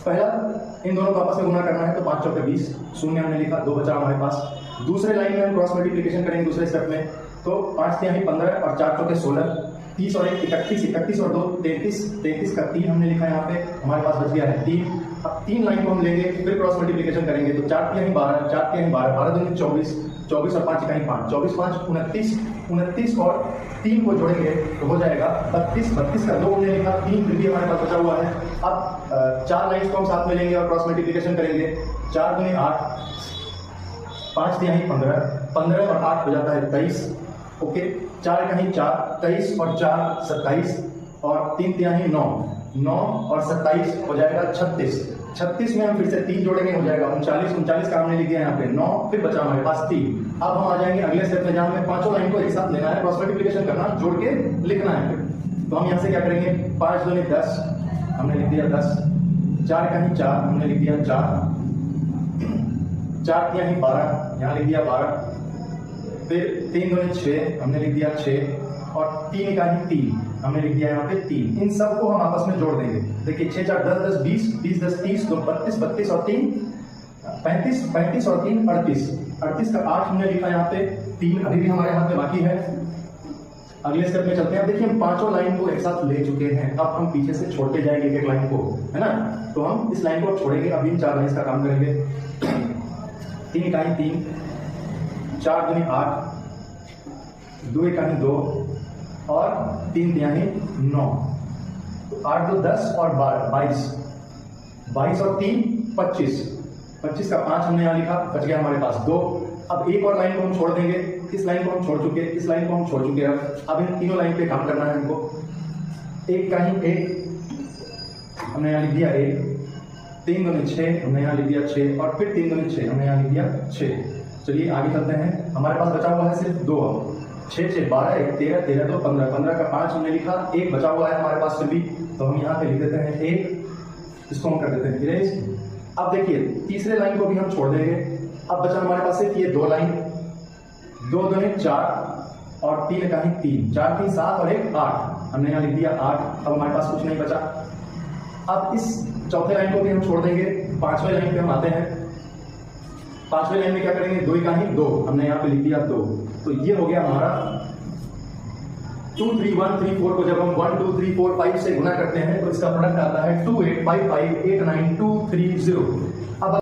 पहला इन दोनों को आपस में गुना करना है तो 5 चौके 20, शून्य हमने लिखा, 2 बचा हमारे पास। दूसरे लाइन में हम क्रॉस मल्टीप्लिकेशन करेंगे दूसरे स्टेप में, तो 5 तिहाई 15 और 4 चौके 16, 30 और 1 31, 31 और 2 33, 33 का 3 हमने लिखा यहाँ पे, हमारे पास बच गया है 3। अब 3 लाइन को हम लेंगे, फिर क्रॉस मल्टीप्लिकेशन करेंगे तो 4 तिहाई 12, 4 तिहाई 12, 12 दूनी 24, 24 और 5 इकाई 5, 24 5 29, 29 और 3 को जोड़ेंगे तो हो जाएगा 32, 32 का 2 हमने लिखा, 3 फिर भी हमारे पास बचा हुआ है। अब 4 लाइन्स को हम साथ में लेंगे और क्रॉस मल्टीप्लिकेशन करेंगे, 4 दूनी 8, 5 तिहाई 15, 15 और 8 हो जाता है 23, ओके। 4 कहीं 4, 23 और 4 27 और 3 तिहाई 9, 9 और 27 हो जाएगा 36, 36 में हम फिर से 3 जोड़ेंगे हो जाएगा 39, 39 का हमने लिख दिया यहाँ पे 9, फिर बचा हमारे पास 3। अब हम आ जाएंगे अगले स्टेप में जहाँ हमें पांचों लाइन को एक साथ लेना है, क्रॉस मल्टीप्लिकेशन करना, जोड़ के लिखना है फिर। तो हम यहाँ से क्या करेंगे, 5 दूनी 10 हमने लिख दिया 10, 4 कहीं 4 हमने लिख दिया 4, 4 तिहाई 12 यहाँ लिख दिया 12, फिर 3 दूनी 6 हमने लिख दिया 6 और 3 इकाई 3 हमने लिख दिया यहाँ पे 3। इन सबको हम आपस में जोड़ देंगे। देखिए 6 4 10 10 20, 20 10 30, 2 32, 32 और 3 35, 35 और 3 38, 38 का 8 हमने लिखा यहाँ पे, 3 अभी भी हमारे हाथ में बाकी है। अगले स्टेप में चलते हैं। देखिए हम पांचों लाइन को एक साथ ले चुके हैं, अब हम पीछे से छोड़ते जाएंगे एक एक लाइन को, है ना। तो हम इस लाइन को छोड़ेंगे, अभी इन 4 लाइन का काम करेंगे। 3 इकाई 3, 4 दूनी 8, 2 इकाई 2 और 3 तिहाई 9, तो 8 2 10 और 12 22, 22 और 3 25, 25 का 5 हमने यहाँ लिखा, बच गया हमारे पास 2। अब एक और लाइन को हम छोड़ देंगे, इस लाइन को हम छोड़ चुके, इस लाइन को हम छोड़ चुके। अब इन तीनों लाइन पे काम करना है हमको। 1 कहीं 1 हमने यहाँ लिख दिया 1, 3 दूनी 6 हमने यहाँ लिख दिया 6 और फिर 3 दूनी 6 हमने यहाँ लिख दिया 6। चलिए आगे चलते हैं। हमारे पास बचा हुआ है सिर्फ 2, 6 6 12 1 13, 13 2 15, 15 का 5 हमने लिखा, 1 बचा हुआ है हमारे पास से भी, तो हम यहाँ पे लिख देते हैं 1, इसको हम कर देते हैं इरेज। अब देखिए तीसरे लाइन को भी हम छोड़ देंगे। अब बचा हमारे पास सिर्फ ये 2 लाइन, 2 दूनी 4 और 3 इकाई 3, 4 3 7 और 1 8 हमने यहाँ लिख दिया 8। अब हमारे पास कुछ नहीं बचा। अब इस चौथे लाइन को भी हम छोड़ देंगे। 5वें लाइन पे हम आते हैं। 5वें लाइन में क्या करेंगे, 2 इकाई 2 हमने यहाँ पे लिख दिया 2, तो ये हो गया हमारा 2 3 1 3 4 को जब हम 1 2 3 4 5 से गुना करते हैं तो इसका प्रोडक्ट आता है 2 8 5 5 8 9 2 3 0। अब